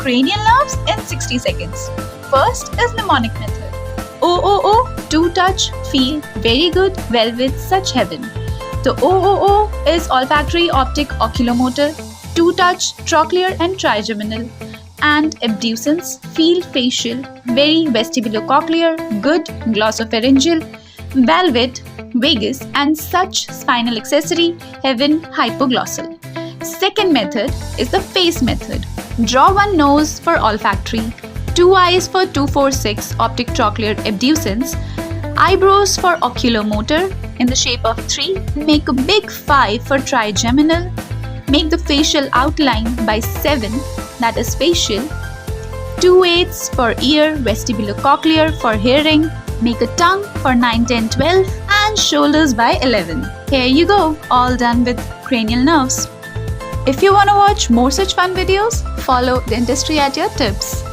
cranial nerves in 60 seconds. First is mnemonic method. O, do touch, feel, very good, well with such heaven. The O is olfactory, optic, oculomotor. To touch, trochlear and trigeminal. And abducens, feel, facial, very, vestibulocochlear, good, glossopharyngeal, valvid, vagus and such, spinal accessory, heaven, hypoglossal. Second method is the face method. Draw one nose for olfactory, two eyes for 2, 4, 6 optic trochlear abducens, eyebrows for oculomotor in the shape of 3, make a big 5 for trigeminal, make the facial outline by 7, that is facial, 2 8s for ear, vestibulocochlear for hearing, make a tongue for 9, 10, 12 and shoulders by 11. Here you go, all done with cranial nerves. If you want to watch more such fun videos, follow Dentistry at your tips.